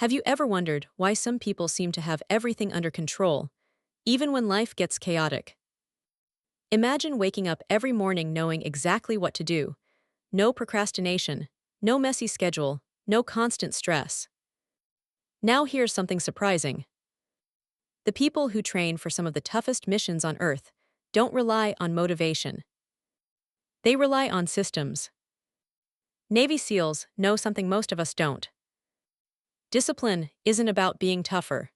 Have you ever wondered why some people seem to have everything under control, even when life gets chaotic? Imagine waking up every morning knowing exactly what to do. No procrastination, no messy schedule, no constant stress. Now here's something surprising. The people who train for some of the toughest missions on Earth don't rely on motivation. They rely on systems. Navy SEALs know something most of us don't. Discipline isn't about being tougher.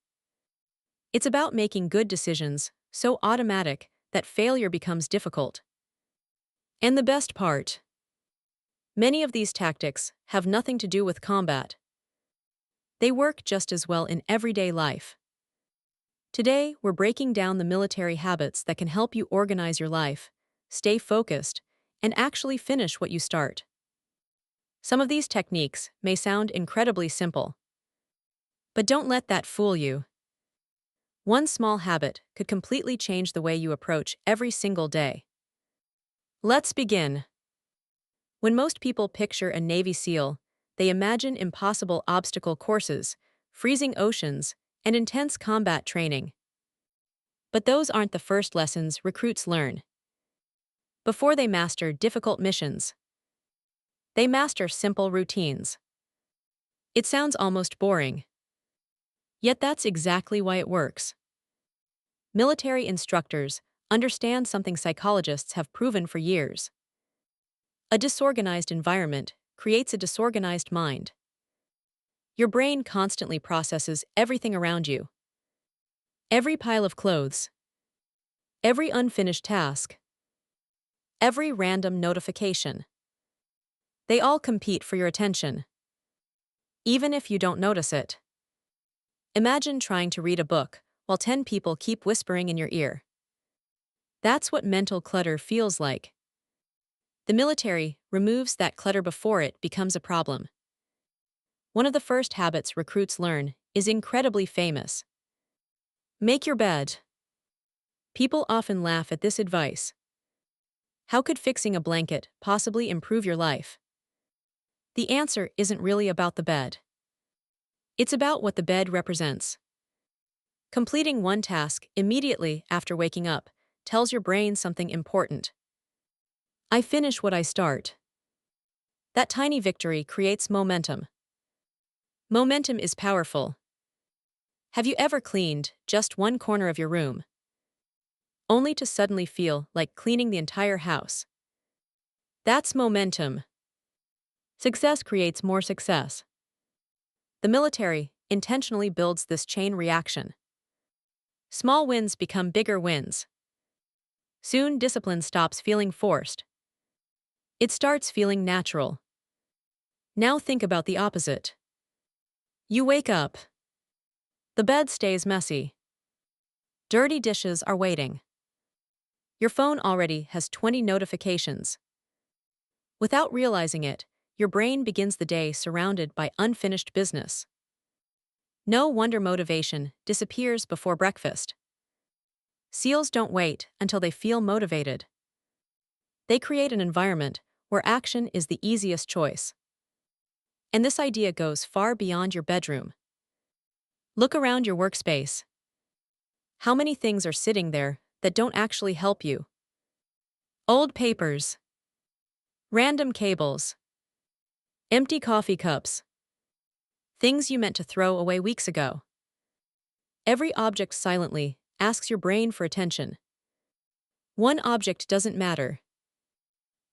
It's about making good decisions, so automatic that failure becomes difficult. And the best part, many of these tactics have nothing to do with combat. They work just as well in everyday life. Today, we're breaking down the military habits that can help you organize your life, stay focused, and actually finish what you start. Some of these techniques may sound incredibly simple, but don't let that fool you. One small habit could completely change the way you approach every single day. Let's begin. When most people picture a Navy SEAL, they imagine impossible obstacle courses, freezing oceans, and intense combat training. But those aren't the first lessons recruits learn. Before they master difficult missions, they master simple routines. It sounds almost boring. Yet that's exactly why it works. Military instructors understand something psychologists have proven for years. A disorganized environment creates a disorganized mind. Your brain constantly processes everything around you. Every pile of clothes, every unfinished task, every random notification. They all compete for your attention, even if you don't notice it. Imagine trying to read a book while 10 people keep whispering in your ear. That's what mental clutter feels like. The military removes that clutter before it becomes a problem. One of the first habits recruits learn is incredibly famous. Make your bed. People often laugh at this advice. How could fixing a blanket possibly improve your life? The answer isn't really about the bed. It's about what the bed represents. Completing one task immediately after waking up tells your brain something important. I finish what I start. That tiny victory creates momentum. Momentum is powerful. Have you ever cleaned just one corner of your room, only to suddenly feel like cleaning the entire house? That's momentum. Success creates more success. The military intentionally builds this chain reaction. Small wins become bigger wins. Soon, discipline stops feeling forced. It starts feeling natural. Now think about the opposite. You wake up. The bed stays messy. Dirty dishes are waiting. Your phone already has 20 notifications. Without realizing it, your brain begins the day surrounded by unfinished business. No wonder motivation disappears before breakfast. SEALs don't wait until they feel motivated. They create an environment where action is the easiest choice. And this idea goes far beyond your bedroom. Look around your workspace. How many things are sitting there that don't actually help you? Old papers, random cables, empty coffee cups, things you meant to throw away weeks ago. Every object silently asks your brain for attention. One object doesn't matter.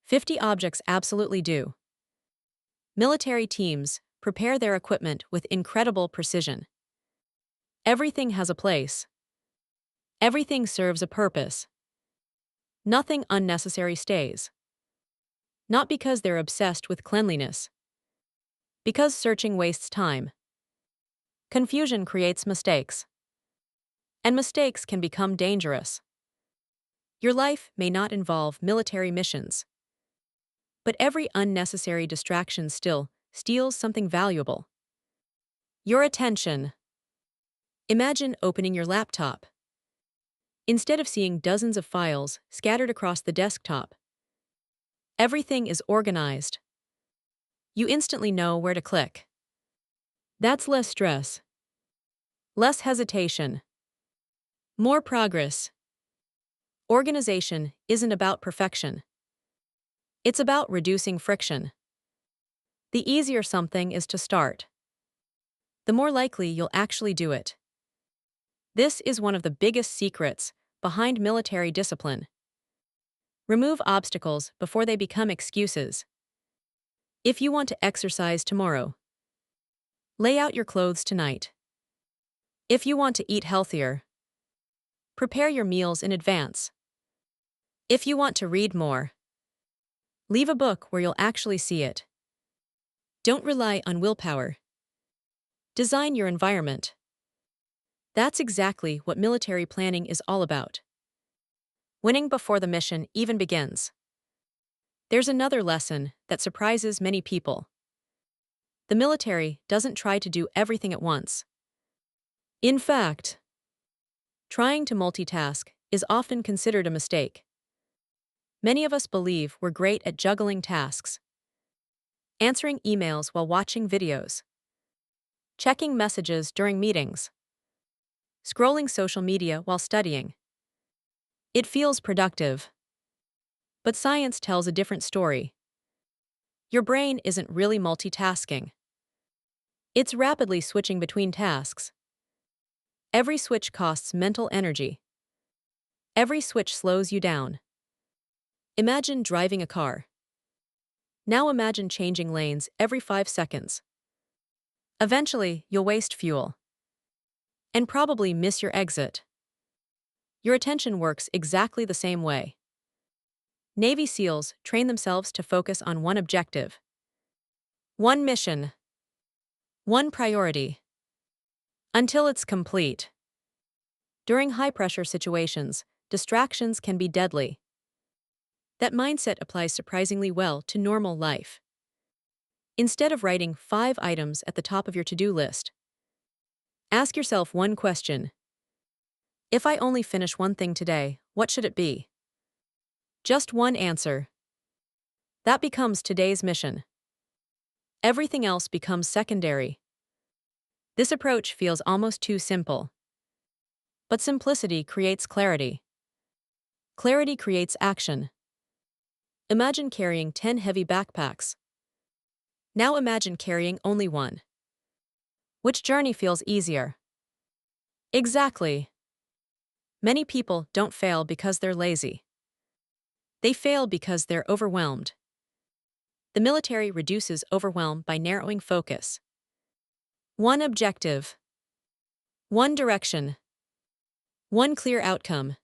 50 objects absolutely do. Military teams prepare their equipment with incredible precision. Everything has a place. Everything serves a purpose. Nothing unnecessary stays. Not because they're obsessed with cleanliness. Because searching wastes time. Confusion creates mistakes. And mistakes can become dangerous. Your life may not involve military missions, but every unnecessary distraction still steals something valuable. Your attention. Imagine opening your laptop. Instead of seeing dozens of files scattered across the desktop, everything is organized. You instantly know where to click. That's less stress, less hesitation, more progress. Organization isn't about perfection. It's about reducing friction. The easier something is to start, the more likely you'll actually do it. This is one of the biggest secrets behind military discipline. Remove obstacles before they become excuses. If you want to exercise tomorrow, lay out your clothes tonight. If you want to eat healthier, prepare your meals in advance. If you want to read more, leave a book where you'll actually see it. Don't rely on willpower. Design your environment. That's exactly what military planning is all about. Winning before the mission even begins. There's another lesson that surprises many people. The military doesn't try to do everything at once. In fact, trying to multitask is often considered a mistake. Many of us believe we're great at juggling tasks, answering emails while watching videos, checking messages during meetings, scrolling social media while studying. It feels productive. But science tells a different story. Your brain isn't really multitasking. It's rapidly switching between tasks. Every switch costs mental energy. Every switch slows you down. Imagine driving a car. Now imagine changing lanes every 5 seconds. Eventually, you'll waste fuel. And probably miss your exit. Your attention works exactly the same way. Navy SEALs train themselves to focus on one objective. One mission. One priority. Until it's complete. During high-pressure situations, distractions can be deadly. That mindset applies surprisingly well to normal life. Instead of writing 5 items at the top of your to-do list, ask yourself one question. If I only finish one thing today, what should it be? Just one answer. That becomes today's mission. Everything else becomes secondary. This approach feels almost too simple. But simplicity creates clarity. Clarity creates action. Imagine carrying 10 heavy backpacks. Now imagine carrying only one. Which journey feels easier? Exactly. Many people don't fail because they're lazy. They fail because they're overwhelmed. The military reduces overwhelm by narrowing focus. One objective. One direction. One clear outcome.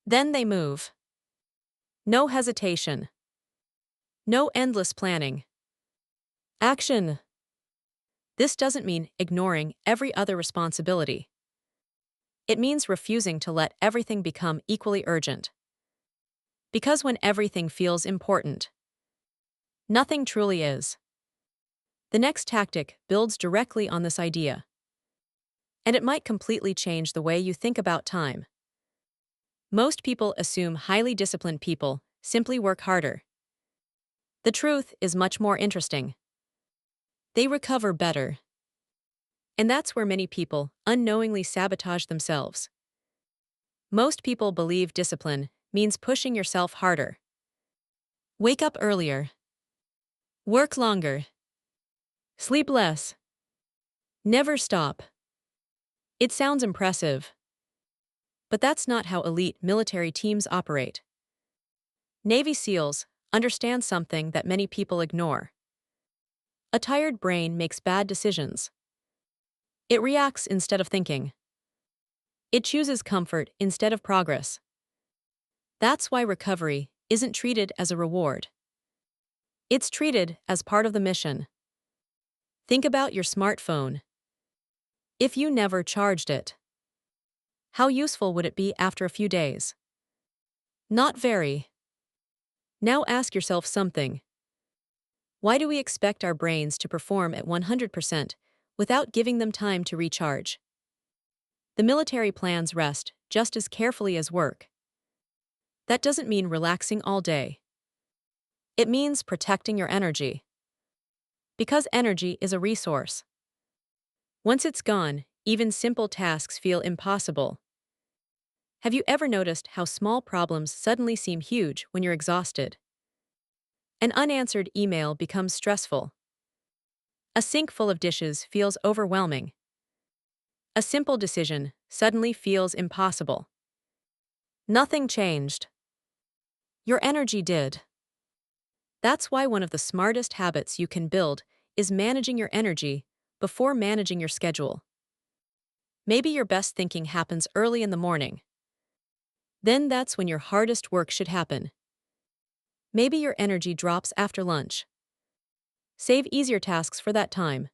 Then they move. No hesitation. No endless planning. Action. This doesn't mean ignoring every other responsibility. It means refusing to let everything become equally urgent. Because when everything feels important, nothing truly is. The next tactic builds directly on this idea. And it might completely change the way you think about time. Most people assume highly disciplined people simply work harder. The truth is much more interesting. They recover better. And that's where many people unknowingly sabotage themselves. Most people believe discipline means pushing yourself harder. Wake up earlier. Work longer. Sleep less. Never stop. It sounds impressive. But that's not how elite military teams operate. Navy SEALs understand something that many people ignore. A tired brain makes bad decisions. It reacts instead of thinking. It chooses comfort instead of progress. That's why recovery isn't treated as a reward. It's treated as part of the mission. Think about your smartphone. If you never charged it, how useful would it be after a few days? Not very. Now ask yourself something. Why do we expect our brains to perform at 100% without giving them time to recharge? The military plans rest just as carefully as work. That doesn't mean relaxing all day. It means protecting your energy. Because energy is a resource. Once it's gone, even simple tasks feel impossible. Have you ever noticed how small problems suddenly seem huge when you're exhausted? An unanswered email becomes stressful. A sink full of dishes feels overwhelming. A simple decision suddenly feels impossible. Nothing changed. Your energy did. That's why one of the smartest habits you can build is managing your energy before managing your schedule. Maybe your best thinking happens early in the morning. Then that's when your hardest work should happen. Maybe your energy drops after lunch. Save easier tasks for that time.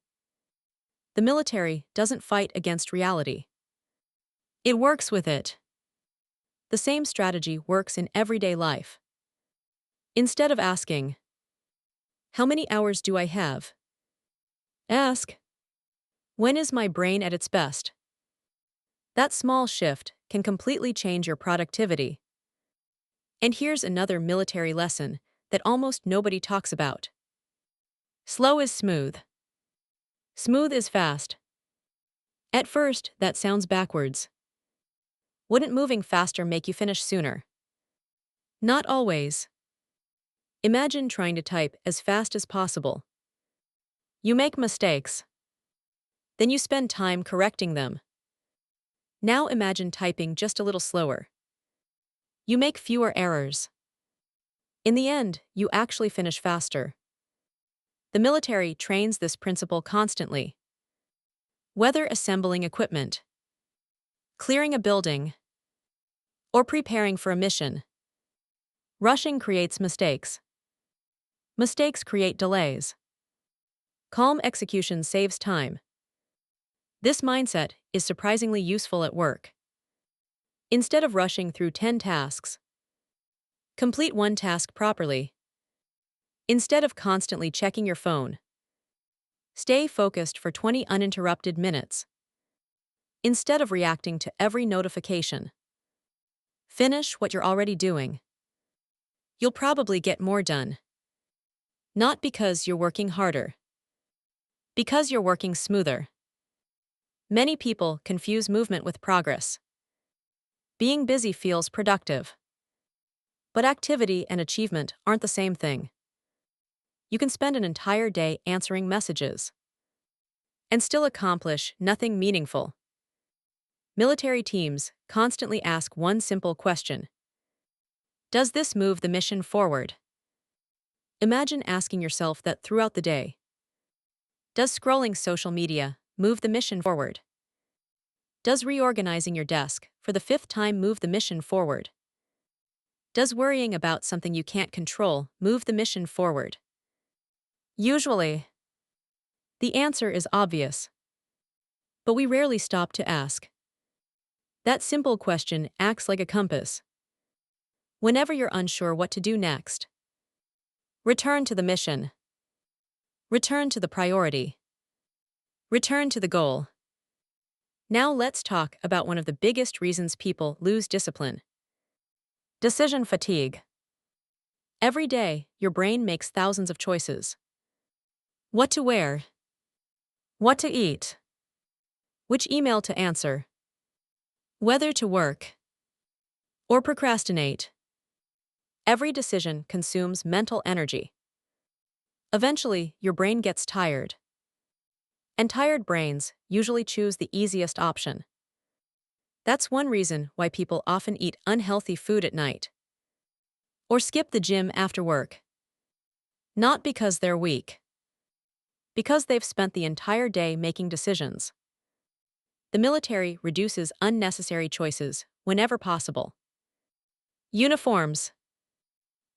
The military doesn't fight against reality. It works with it. The same strategy works in everyday life. Instead of asking, "How many hours do I have?" ask, "When is my brain at its best?" That small shift can completely change your productivity. And here's another military lesson that almost nobody talks about. Slow is smooth. Smooth is fast. At first, that sounds backwards. Wouldn't moving faster make you finish sooner? Not always. Imagine trying to type as fast as possible. You make mistakes. Then you spend time correcting them. Now imagine typing just a little slower. You make fewer errors. In the end, you actually finish faster. The military trains this principle constantly. Whether assembling equipment, clearing a building, or preparing for a mission, rushing creates mistakes. Mistakes create delays. Calm execution saves time. This mindset is surprisingly useful at work. Instead of rushing through 10 tasks, complete one task properly. Instead of constantly checking your phone, stay focused for 20 uninterrupted minutes. Instead of reacting to every notification, finish what you're already doing. You'll probably get more done. Not because you're working harder, because you're working smoother. Many people confuse movement with progress. Being busy feels productive. But activity and achievement aren't the same thing. You can spend an entire day answering messages and still accomplish nothing meaningful. Military teams constantly ask one simple question: does this move the mission forward? Imagine asking yourself that throughout the day. Does scrolling social media move the mission forward? Does reorganizing your desk for the fifth time move the mission forward? Does worrying about something you can't control move the mission forward? Usually, the answer is obvious. But we rarely stop to ask. That simple question acts like a compass. Whenever you're unsure what to do next, return to the mission. Return to the priority. Return to the goal. Now let's talk about one of the biggest reasons people lose discipline: decision fatigue. Every day, your brain makes thousands of choices. What to wear? What to eat? Which email to answer? Whether to work or procrastinate. Every decision consumes mental energy. Eventually, your brain gets tired. And tired brains usually choose the easiest option. That's one reason why people often eat unhealthy food at night or skip the gym after work. Not because they're weak, because they've spent the entire day making decisions. The military reduces unnecessary choices whenever possible. Uniforms,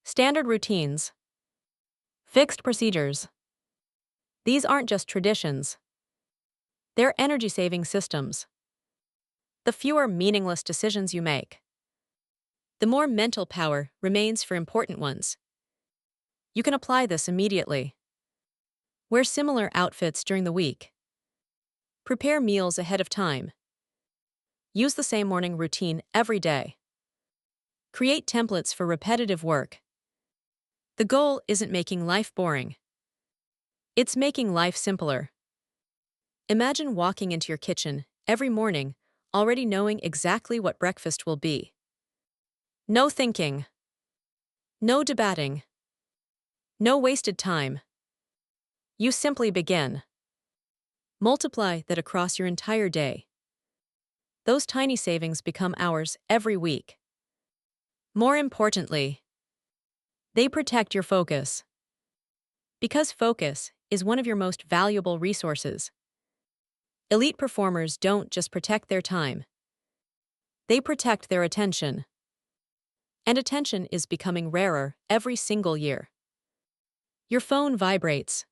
standard routines, fixed procedures. These aren't just traditions. They're energy-saving systems. The fewer meaningless decisions you make, the more mental power remains for important ones. You can apply this immediately. Wear similar outfits during the week. Prepare meals ahead of time. Use the same morning routine every day. Create templates for repetitive work. The goal isn't making life boring. It's making life simpler. Imagine walking into your kitchen every morning, already knowing exactly what breakfast will be. No thinking, no debating, no wasted time. You simply begin. Multiply that across your entire day. Those tiny savings become hours every week. More importantly, they protect your focus. Because focus is one of your most valuable resources. Elite performers don't just protect their time, they protect their attention. And attention is becoming rarer every single year. Your phone vibrates.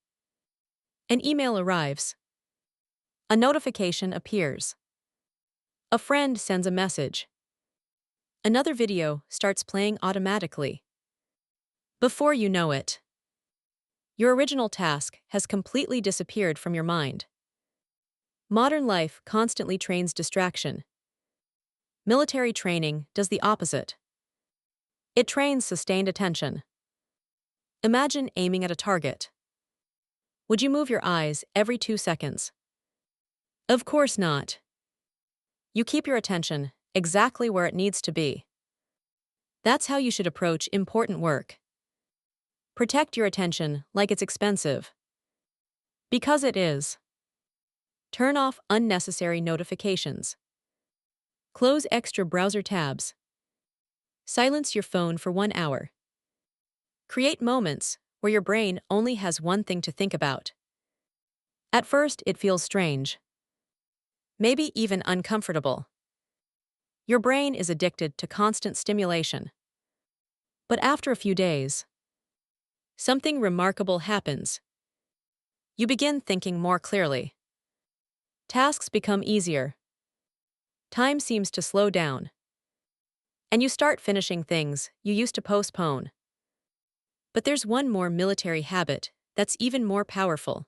An email arrives. A notification appears. A friend sends a message. Another video starts playing automatically. Before you know it, your original task has completely disappeared from your mind. Modern life constantly trains distraction. Military training does the opposite. It trains sustained attention. Imagine aiming at a target. Would you move your eyes every 2 seconds? Of course not. You keep your attention exactly where it needs to be. That's how you should approach important work. Protect your attention like it's expensive. Because it is. Turn off unnecessary notifications. Close extra browser tabs. Silence your phone for 1 hour. Create moments where your brain only has one thing to think about. At first, it feels strange. Maybe even uncomfortable. Your brain is addicted to constant stimulation. But after a few days, something remarkable happens. You begin thinking more clearly. Tasks become easier. Time seems to slow down. And you start finishing things you used to postpone. But there's one more military habit that's even more powerful.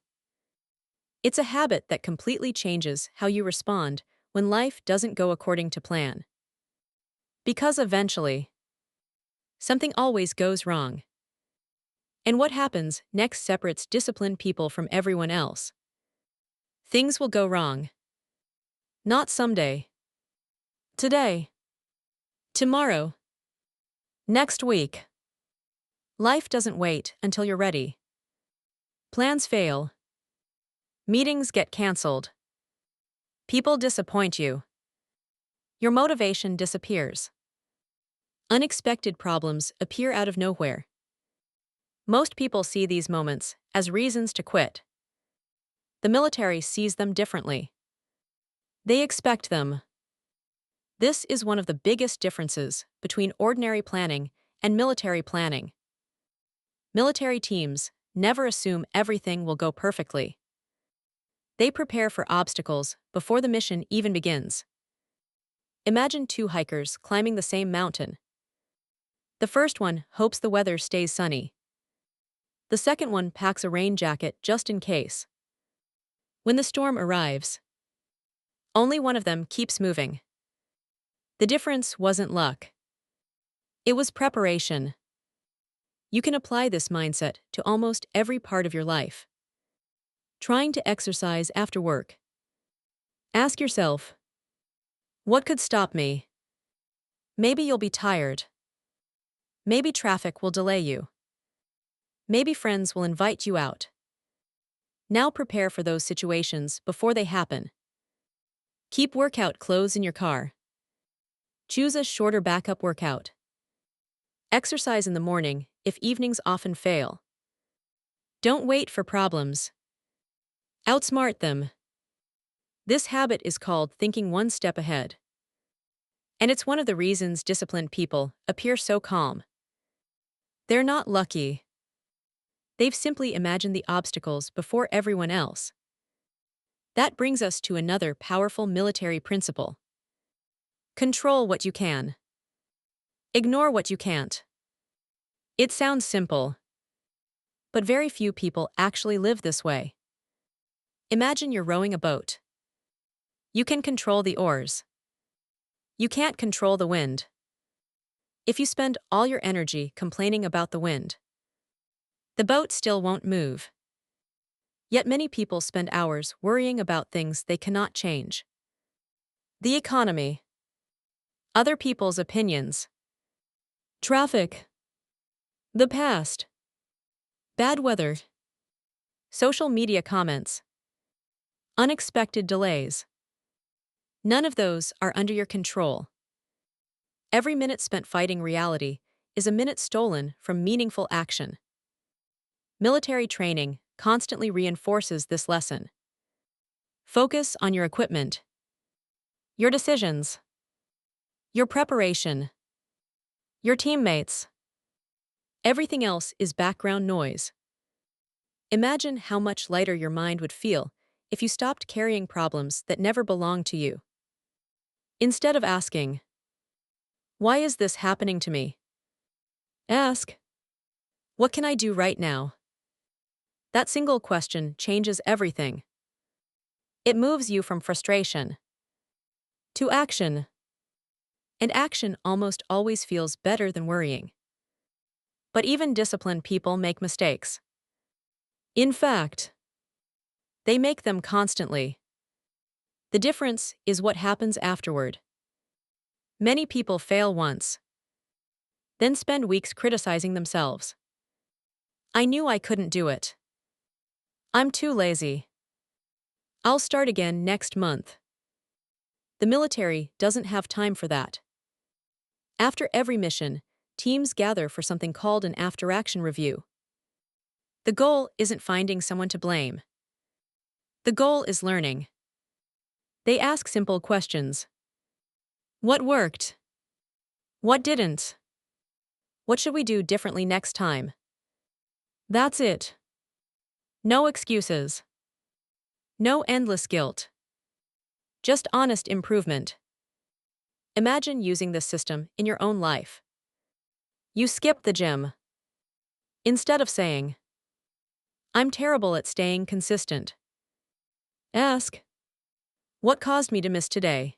It's a habit that completely changes how you respond when life doesn't go according to plan. Because eventually, something always goes wrong. And what happens next separates disciplined people from everyone else. Things will go wrong. Not someday. Today. Tomorrow. Next week. Life doesn't wait until you're ready. Plans fail. Meetings get canceled. People disappoint you. Your motivation disappears. Unexpected problems appear out of nowhere. Most people see these moments as reasons to quit. The military sees them differently. They expect them. This is one of the biggest differences between ordinary planning and military planning. Military teams never assume everything will go perfectly. They prepare for obstacles before the mission even begins. Imagine 2 hikers climbing the same mountain. The first one hopes the weather stays sunny. The second one packs a rain jacket just in case. When the storm arrives, only one of them keeps moving. The difference wasn't luck. It was preparation. You can apply this mindset to almost every part of your life. Trying to exercise after work. Ask yourself, what could stop me? Maybe you'll be tired. Maybe traffic will delay you. Maybe friends will invite you out. Now prepare for those situations before they happen. Keep workout clothes in your car. Choose a shorter backup workout. Exercise in the morning if evenings often fail. Don't wait for problems. Outsmart them. This habit is called thinking one step ahead. And it's one of the reasons disciplined people appear so calm. They're not lucky. They've simply imagined the obstacles before everyone else. That brings us to another powerful military principle. Control what you can. Ignore what you can't. It sounds simple, but very few people actually live this way. Imagine you're rowing a boat. You can control the oars. You can't control the wind. If you spend all your energy complaining about the wind, the boat still won't move. Yet many people spend hours worrying about things they cannot change. The economy, other people's opinions, traffic, the past, bad weather, social media comments, unexpected delays. None of those are under your control. Every minute spent fighting reality is a minute stolen from meaningful action. Military training constantly reinforces this lesson. Focus on your equipment, your decisions, your preparation, your teammates. Everything else is background noise. Imagine how much lighter your mind would feel if you stopped carrying problems that never belonged to you. Instead of asking, "Why is this happening to me?" ask, "What can I do right now?" That single question changes everything. It moves you from frustration to action. And action almost always feels better than worrying. But even disciplined people make mistakes. In fact, they make them constantly. The difference is what happens afterward. Many people fail once, then spend weeks criticizing themselves. "I knew I couldn't do it. I'm too lazy. I'll start again next month." The military doesn't have time for that. After every mission, teams gather for something called an after-action review. The goal isn't finding someone to blame. The goal is learning. They ask simple questions. What worked? What didn't? What should we do differently next time? That's it. No excuses. No endless guilt. Just honest improvement. Imagine using this system in your own life. You skip the gym. Instead of saying, "I'm terrible at staying consistent," ask, "What caused me to miss today?"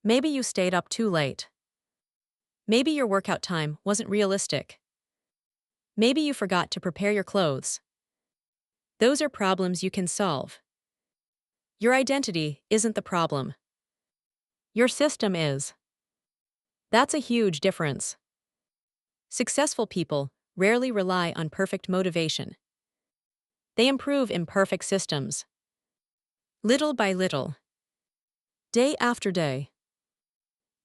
Maybe you stayed up too late. Maybe your workout time wasn't realistic. Maybe you forgot to prepare your clothes. Those are problems you can solve. Your identity isn't the problem. Your system is. That's a huge difference. Successful people rarely rely on perfect motivation. They improve imperfect systems. Little by little. Day after day.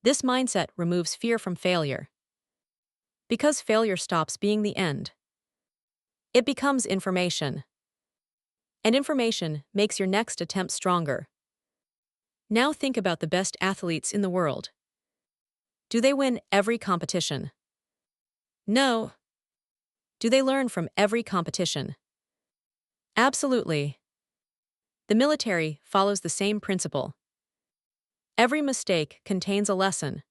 This mindset removes fear from failure. Because failure stops being the end. It becomes information. And information makes your next attempt stronger. Now think about the best athletes in the world. Do they win every competition? No. Do they learn from every competition? Absolutely. The military follows the same principle. Every mistake contains a lesson.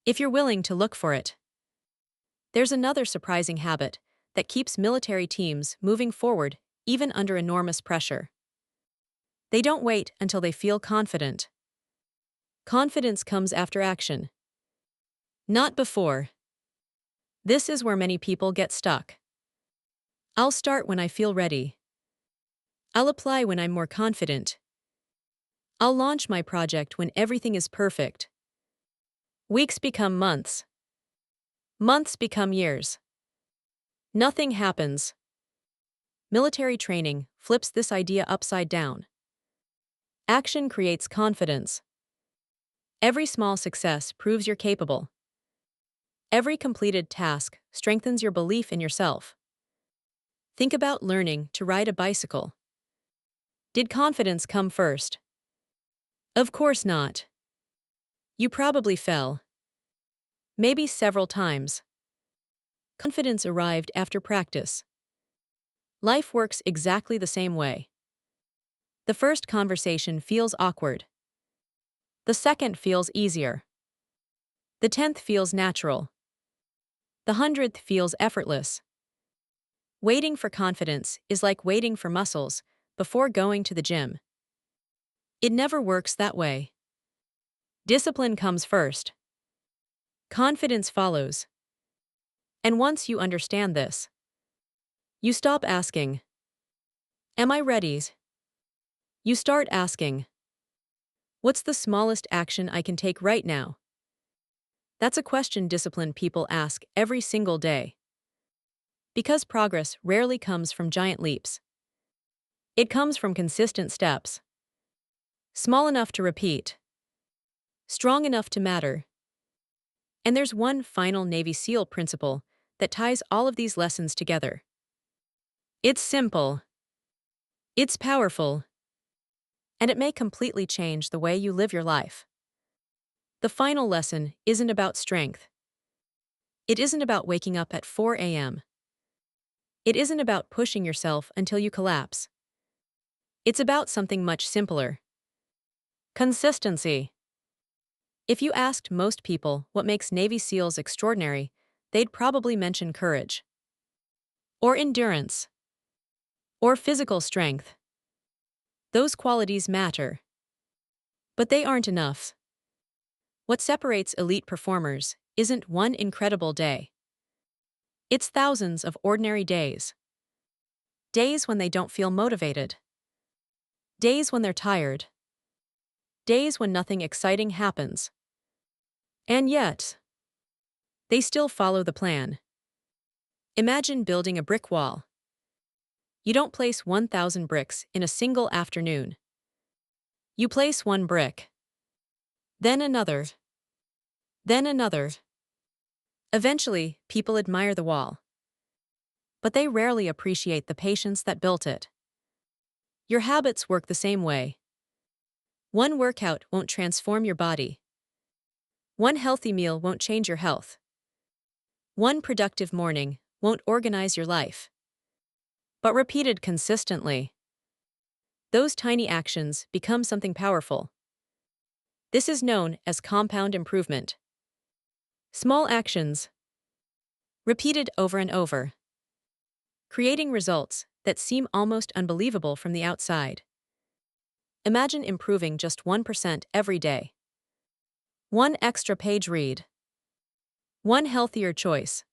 If you're willing to look for it. There's another surprising habit that keeps military teams moving forward even under enormous pressure. They don't wait until they feel confident. Confidence comes after action. Not before. This is where many people get stuck. I'll start when I feel ready. I'll apply when I'm more confident. I'll launch my project when everything is perfect. Weeks become months. Months become years. Nothing happens. Military training flips this idea upside down. Action creates confidence. Every small success proves you're capable. Every completed task strengthens your belief in yourself. Think about learning to ride a bicycle. Did confidence come first? Of course not. You probably fell. Maybe several times. Confidence arrived after practice. Life works exactly the same way. The first conversation feels awkward. The second feels easier. The 10th feels natural. The 100th feels effortless. Waiting for confidence is like waiting for muscles before going to the gym. It never works that way. Discipline comes first. Confidence follows. And once you understand this, you stop asking, Am I ready? You start asking, what's the smallest action I can take right now? That's a question disciplined people ask every single day. Because progress rarely comes from giant leaps. It comes from consistent steps. Small enough to repeat. Strong enough to matter. And there's one final Navy SEAL principle that ties all of these lessons together. It's simple. It's powerful. And it may completely change the way you live your life. The final lesson isn't about strength. It isn't about waking up at 4 a.m. It isn't about pushing yourself until you collapse. It's about something much simpler. Consistency. If you asked most people what makes Navy SEALs extraordinary, they'd probably mention courage. Or endurance. Or physical strength. Those qualities matter. But they aren't enough. What separates elite performers isn't one incredible day. It's thousands of ordinary days. Days when they don't feel motivated. Days when they're tired. Days when nothing exciting happens. And yet, they still follow the plan. Imagine building a brick wall. You don't place 1,000 bricks in a single afternoon. You place one brick. Then another. Then another. Eventually, people admire the wall. But they rarely appreciate the patience that built it. Your habits work the same way. One workout won't transform your body. One healthy meal won't change your health. One productive morning won't organize your life. But repeated consistently, those tiny actions become something powerful. This is known as compound improvement. Small actions, repeated over and over, creating results that seem almost unbelievable from the outside. Imagine improving just 1% every day. One extra page read. One healthier choice.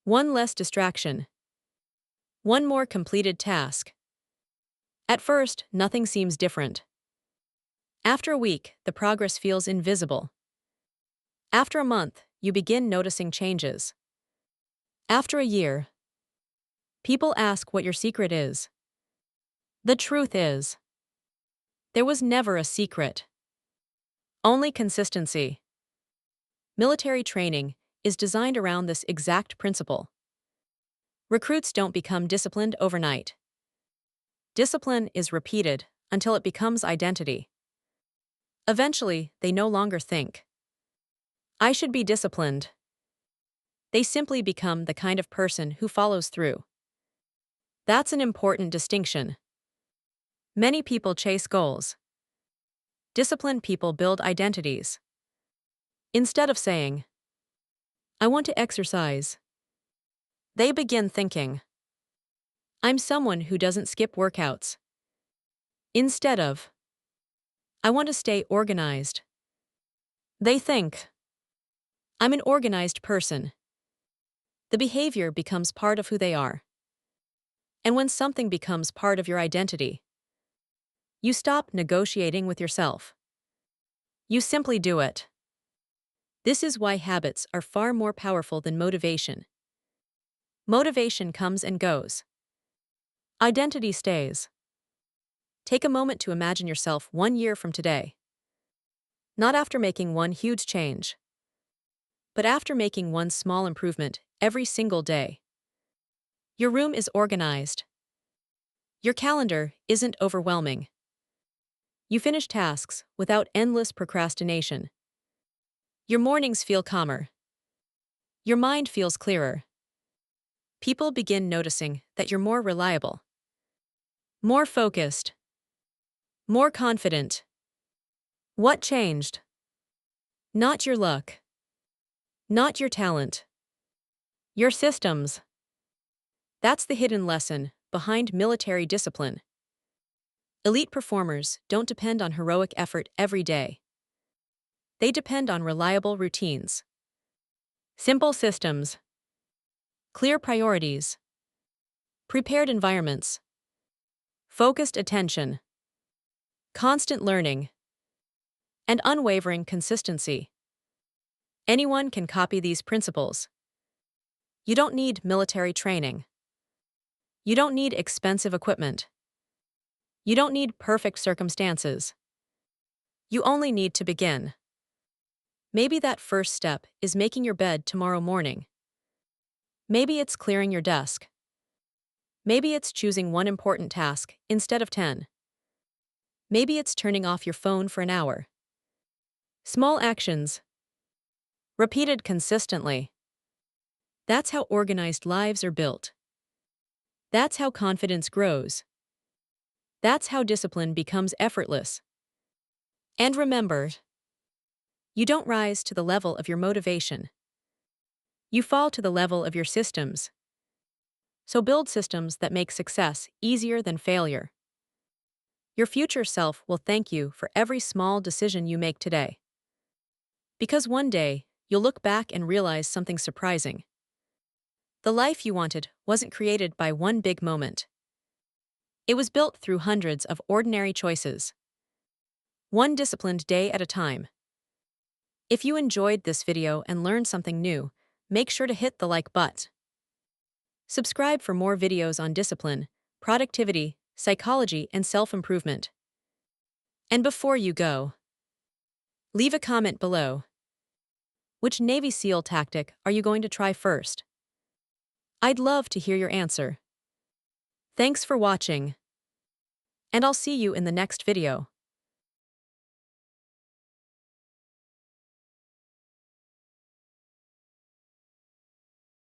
One less distraction. One more completed task. At first, nothing seems different. After a week, the progress feels invisible. After a month, you begin noticing changes. After a year, people ask what your secret is. The truth is, there was never a secret. Only consistency. Military training is designed around this exact principle. Recruits don't become disciplined overnight. Discipline is repeated until it becomes identity. Eventually, they no longer think, I should be disciplined. They simply become the kind of person who follows through. That's an important distinction. Many people chase goals. Disciplined people build identities. Instead of saying, I want to exercise, they begin thinking, I'm someone who doesn't skip workouts. Instead of, I want to stay organized, they think, I'm an organized person. The behavior becomes part of who they are. And when something becomes part of your identity, you stop negotiating with yourself. You simply do it. This is why habits are far more powerful than motivation. Motivation comes and goes. Identity stays. Take a moment to imagine yourself 1 year from today. Not after making one huge change, but after making one small improvement every single day. Your room is organized. Your calendar isn't overwhelming. You finish tasks without endless procrastination. Your mornings feel calmer. Your mind feels clearer. People begin noticing that you're more reliable, more focused, more confident. What changed? Not your luck. Not your talent. Your systems. That's the hidden lesson behind military discipline. Elite performers don't depend on heroic effort every day. They depend on reliable routines. Simple systems. Clear priorities. Prepared environments. focused attention, constant learning, and unwavering consistency. Anyone can copy these principles. You don't need military training. You don't need expensive equipment. You don't need perfect circumstances. You only need to begin. Maybe that first step is making your bed tomorrow morning. Maybe it's clearing your desk. Maybe it's choosing one important task instead of 10. Maybe it's turning off your phone for an hour. Small actions, repeated consistently. That's how organized lives are built. That's how confidence grows. That's how discipline becomes effortless. And remember, you don't rise to the level of your motivation. You fall to the level of your systems. So build systems that make success easier than failure. Your future self will thank you for every small decision you make today. Because one day, you'll look back and realize something surprising. The life you wanted wasn't created by one big moment. It was built through hundreds of ordinary choices. One disciplined day at a time. If you enjoyed this video and learned something new, make sure to hit the like button. Subscribe for more videos on discipline, productivity, psychology, and self-improvement. And before you go, leave a comment below. Which Navy SEAL tactic are you going to try first? I'd love to hear your answer. Thanks for watching, and I'll see you in the next video.